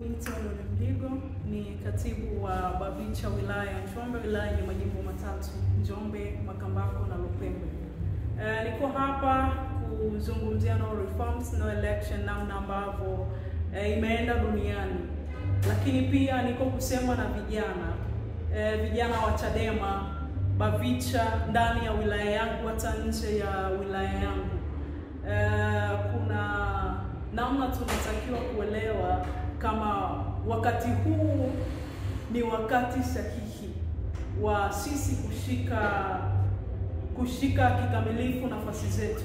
Wito Mligo ni katibu wa Bavicha wilaya ya Njombe, wilaya yenye majimbo matatu: Njombe, Makambako na Lupembe. Niko hapa kuzungumzia no reforms, no election, namna ambavyo imeenda duniani. Lakini pia niko kusema na vijana wa Chadema, Bavicha ndani ya wilaya yangu hata nje ya wilaya yangu. Kuna namna tunatakiwa kuelewa kama wakati huu ni wakati sahihi wa sisi kushika kikamilifu nafasi zetu,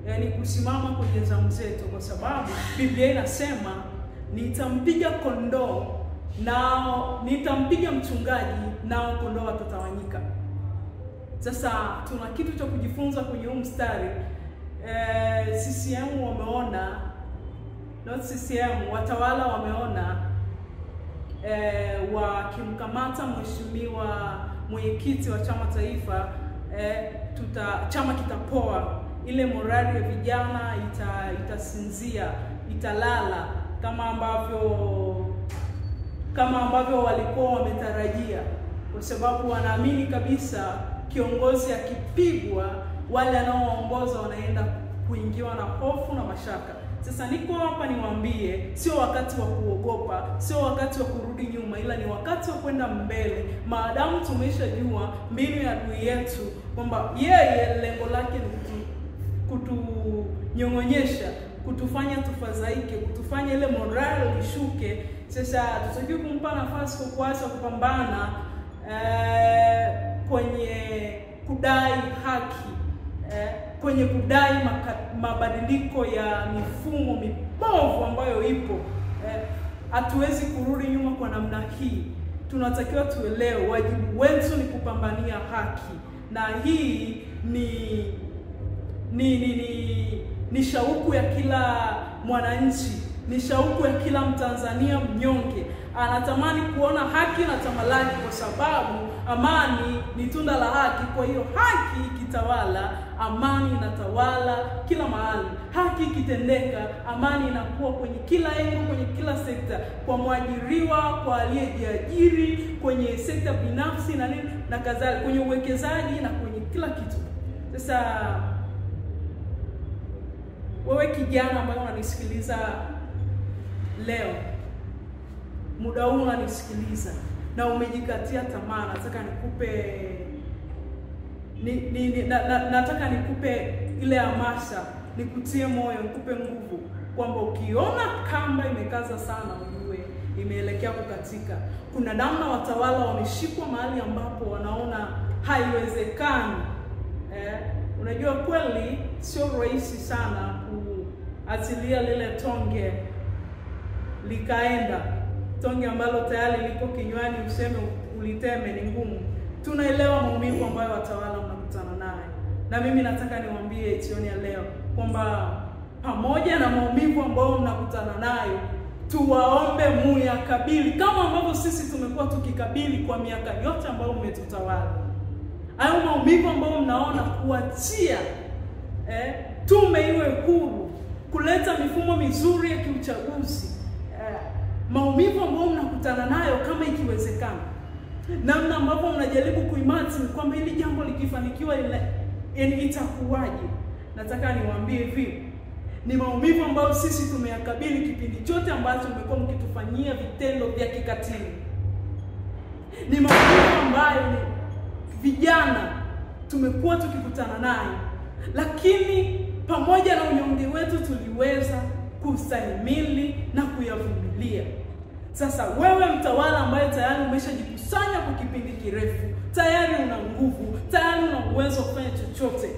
yani kusimama kwenye zamu zetu, kwa sababu Biblia inasema nitampiga kondoo nao nitampiga mchungaji nao kondoo watatawanyika. Sasa tuna kitu cha kujifunza kwenye huu mstari. CCM wameona, not CCM, watawala wameona wakimkamata mheshimiwa mwenyekiti wa chama taifa, chama kitapoa, ile morali ya vijana itasinzia, italala kama ambavyo walikuwa wametarajia, kwa sababu wanaamini kabisa kiongozi akipigwa wale anaoongoza wanaenda kuingiwa na hofu na mashaka. Sasa niko hapa niwaambie, sio wakati wa kuogopa, sio wakati wa kurudi nyuma, ila ni wakati wa kwenda mbele. Maadamu tumeshajua mbinu ya adui yetu kwamba yeye lengo lake ni kutunyong'onyesha, kutufanya tufadhaike, kutufanya ile morale ishuke. Sasa tutakiwa kumpa nafasi kwa kuanza kupambana kwenye kudai haki, kwenye kudai mabadiliko ya mifumo mibovu ambayo ipo. Hatuwezi kurudi nyuma kwa namna hii. Tunatakiwa tuelewe wajibu wetu ni kupambania haki, na hii ni shauku ya kila mwananchi, ni shauku ya kila Mtanzania mnyonge. Anatamani kuona haki na tamalaki, kwa sababu amani ni tunda la haki. Kwa hiyo haki ikitawala, amani inatawala kila mahali. Haki ikitendeka, amani inakuwa kwenye kila eneo, kwenye kila sekta, kwa mwajiriwa, kwa aliyejiajiri, kwenye sekta binafsi na nini na kadhalika, kwenye uwekezaji na kwenye kila kitu. Sasa wewe kijana ambaye unanisikiliza leo, muda huu unanisikiliza na umejikatia tamaa, nataka nikupe ile hamasa, nikutie moyo, nikupe nguvu kwamba ukiona kamba imekaza sana, ujue imeelekea kukatika. Kuna namna watawala wameshikwa mahali ambapo wanaona haiwezekani. Unajua kweli sio rahisi sana kuachilia lile tonge likaenda, tonge ambalo tayari liko kinywani useme uliteme, ni ngumu. Tunaelewa maumivu ambayo watawala wanakutana nayo, na mimi nataka niwaambie jioni ya leo kwamba pamoja na maumivu ambayo mnakutana nayo, tuwaombe muyakabili kama ambavyo sisi tumekuwa tukikabili kwa miaka yote ambayo mmetutawala. Hayo maumivu ambayo mnaona kuachia tume iwe huru, kuleta mifumo mizuri ya kiuchaguzi, maumivu ambayo mnakutana nayo kama ikiwezekana, namna ambavyo mnajaribu kuimagine kwamba hili jambo likifanikiwa itakuwaje. Nataka niwaambie hivi, ni maumivu ambayo sisi tumeyakabili kipindi chote ambacho mmekuwa mkitufanyia vitendo vya kikatili. Ni maumivu ambayo vijana tumekuwa tukikutana nayo, lakini pamoja na unyonge wetu tuliweza kustahimili na kuyavumilia. Sasa wewe mtawala ambaye tayari umeshajikusanya kwa kipindi kirefu, tayari una nguvu, tayari una uwezo wa kufanya chochote,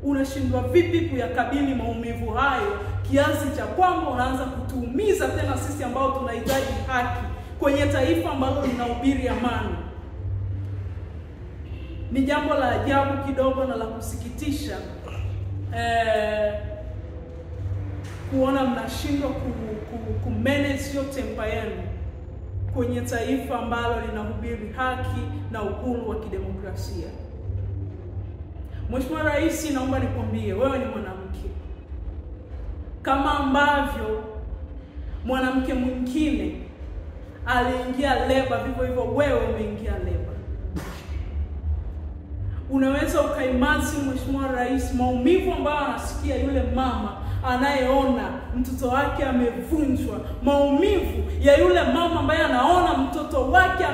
unashindwa vipi kuyakabili maumivu hayo kiasi cha kwamba unaanza kutuumiza tena sisi ambao tunahitaji haki kwenye taifa ambalo linahubiri amani? Ni jambo la ajabu kidogo na la kusikitisha kuona mnashindwa kumanage hiyo tempa yenu kwenye taifa ambalo linahubiri haki na uhuru wa kidemokrasia. Mheshimiwa Rais, naomba nikwambie, wewe ni mwanamke kama ambavyo mwanamke mwingine aliingia leba, vivyo hivyo wewe umeingia leba. Unaweza ukaimagine Mheshimiwa Rais maumivu ambayo anasikia yule mama anayeona mtoto wake amevunjwa, maumivu ya yule mama ambaye anaona mtoto wake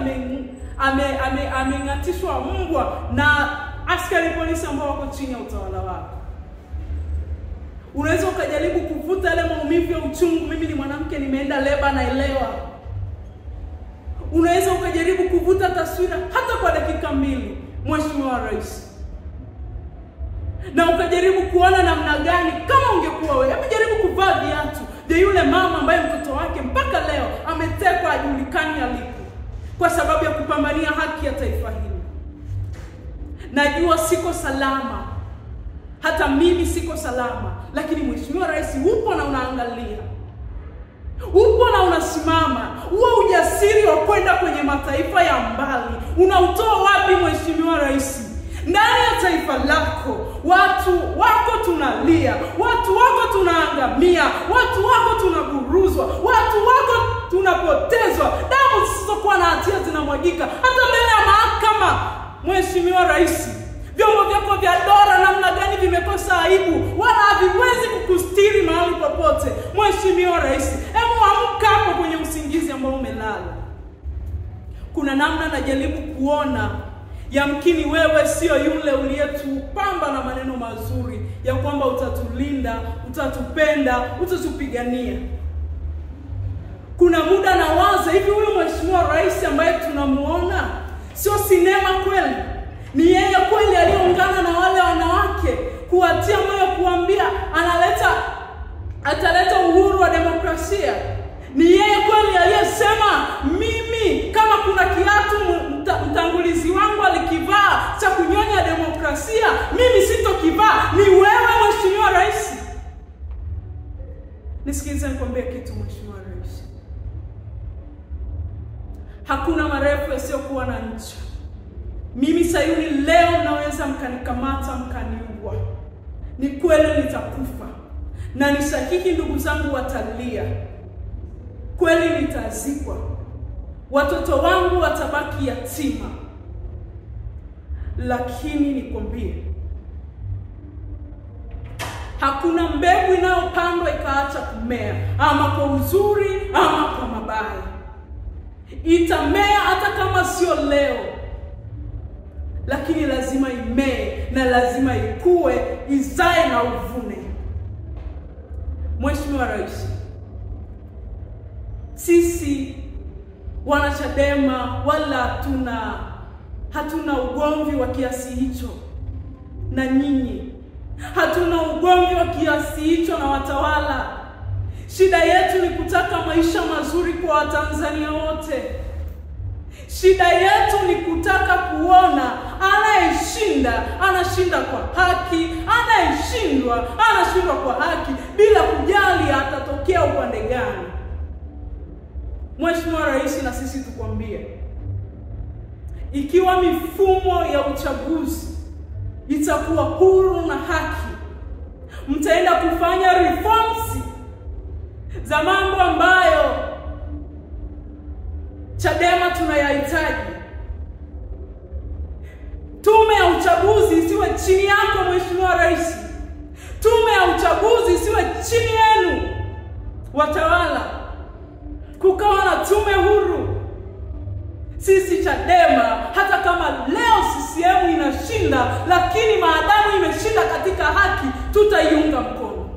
amengatishwa mbwa na askari polisi ambao wako chini ya utawala wako. Unaweza ukajaribu kuvuta yale maumivu ya uchungu, mimi ni mwanamke nimeenda leba naelewa. Unaweza ukajaribu kuvuta taswira hata kwa dakika 2, Mheshimiwa Rais, na ukajaribu kuona namna gani kama ungekuwa wewe. Hebu jaribu kuvaa viatu vya yule mama ambaye mtoto wake mpaka leo ametekwa, hajulikani alipo, kwa sababu ya kupambania haki ya taifa hili. Najua siko salama, hata mimi siko salama, lakini Mheshimiwa Rais upo na unaangalia, upo na unasimama. Huo ujasiri wa kwenda kwenye mataifa ya mbali unautoa wapi, Mheshimiwa Rais? Ndani ya taifa lako watu wako tunalia, watu wako tunaangamia, watu wako tunaburuzwa, watu wako tunapotezwa, damu zisizokuwa na hatia zinamwagika hata mbele ya mahakama. Mheshimiwa Rais, vyombo vyako vya dola namna gani vimekosa aibu, wala haviwezi kukustiri mahali popote. Mheshimiwa Rais, hebu amka hapo kwenye usingizi ambao umelala. Kuna namna najaribu kuona yamkini wewe sio yule uliyetupamba na maneno mazuri ya kwamba utatulinda, utatupenda, utatupigania. Kuna muda nawaza hivi, huyu Mheshimiwa Rais ambaye tunamuona sio sinema kweli? Ni yeye kweli aliyeungana na wale wanawake kuwatia moyo, kuambia ataleta uhuru wa demokrasia? Ni yeye kweli aliyesema mimi kama kuna kiatu mtangulizi wangu alikivaa cha kunyonya demokrasia, mimi sitokivaa? Ni wewe Mheshimiwa Rais. Nisikilize nikwambie kitu, Mheshimiwa Rais. Hakuna marefu yasiyokuwa na ncha. Mimi Sayuni leo naweza mkanikamata mkaniua. Ni kweli nitakufa. Na ni sahihi ndugu zangu watalia. Kweli nitazikwa. Watoto wangu watabaki yatima. Lakini nikwambie, hakuna mbegu inayopandwa ikaacha kumea, ama kwa uzuri ama kwa mabaya. Itamea hata kama sio leo, lakini lazima imee na lazima ikue, izae na uvune. Mheshimiwa Rais, sisi wanachadema wala hatuna ugomvi wa kiasi hicho na nyinyi. Hatuna ugomvi wa kiasi hicho na watawala. Shida yetu ni kutaka maisha mazuri kwa Watanzania wote. Shida yetu ni kutaka kuona anayeshinda anashinda kwa haki, anayeshindwa anashindwa kwa haki, bila kujali atatokea upande gani. Mheshimiwa Rais, na sisi tukwambie, ikiwa mifumo ya uchaguzi itakuwa huru na haki, mtaenda kufanya reforms za mambo ambayo Chadema tunayahitaji. Tume ya uchaguzi isiwe chini yako Mheshimiwa Rais. Tume ya uchaguzi isiwe chini yenu watawala. Kukawa na tume huru. Sisi Chadema, hata kama leo CCM inashinda, lakini maadamu imeshinda katika haki, tutaiunga mkono.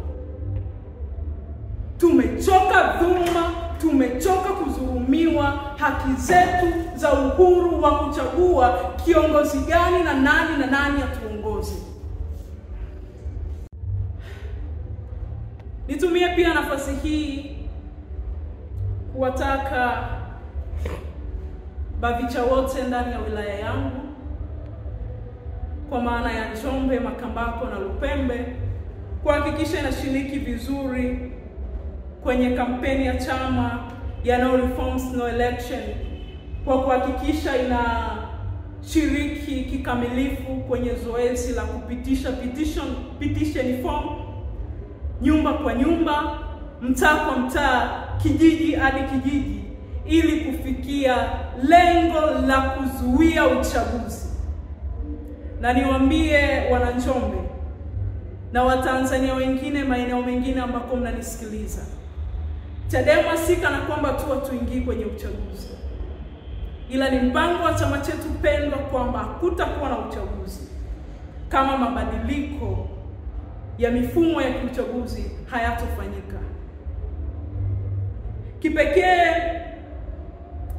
Tumechoka dhuluma, tumechoka kudhulumiwa haki zetu za uhuru wa kuchagua kiongozi gani na nani atuongoze. Nitumie pia nafasi hii kuwataka Bavicha wote ndani ya wilaya yangu, kwa maana ya Njombe, Makambako na Lupembe, kuhakikisha inashiriki vizuri kwenye kampeni ya chama ya No Reforms No Election, kwa kuhakikisha inashiriki kikamilifu kwenye zoezi la kupitisha petition form nyumba kwa nyumba, mtaa kwa mtaa, kijiji hadi kijiji, ili kufikia lengo la kuzuia uchaguzi. Na niwaambie Wananjombe na Watanzania wengine maeneo mengine ambako mnanisikiliza, Chadema si kana kwamba tu tuingii kwenye uchaguzi, ila ni mpango wa chama chetu pendwa kwamba hakutakuwa na uchaguzi kama mabadiliko ya mifumo ya kiuchaguzi hayatofanyika. Kipekee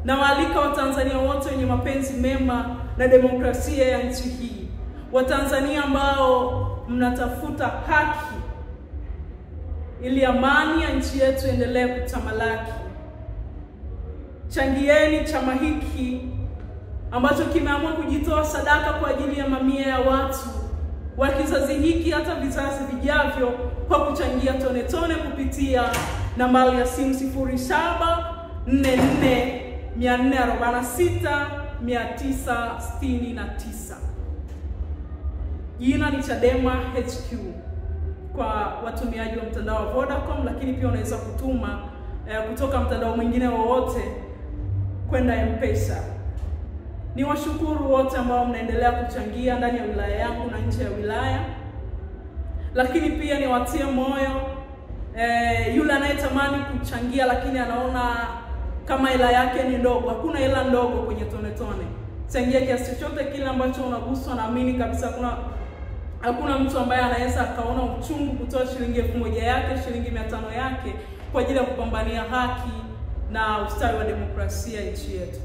na waalika Watanzania wote wenye mapenzi mema na demokrasia ya nchi hii, Watanzania ambao mnatafuta haki ili amani ya nchi yetu endelee kutamalaki. Changieni chama hiki ambacho kimeamua kujitoa sadaka kwa ajili ya mamia ya watu wa kizazi hiki hata vizazi vijavyo, kwa kuchangia tone tone kupitia nambari ya simu 0744446969. Jina ni Chadema HQ kwa watumiaji wa mtandao wa Vodacom, lakini pia unaweza kutuma kutoka mtandao mwingine wowote kwenda M-Pesa. Ni washukuru wote ambao mnaendelea kuchangia ndani ya wilaya yangu na nje ya wilaya. Lakini pia ni watie moyo yule anayetamani kuchangia lakini anaona kama hela yake ni ndogo. Hakuna hela ndogo kwenye tone tone. Changia kiasi chochote kile ambacho unaguswa. Naamini kabisa hakuna mtu ambaye anaweza akaona uchungu kutoa shilingi 1000 yake, shilingi 500 yake kwa ajili ya kupambania haki na ustawi wa demokrasia nchi yetu.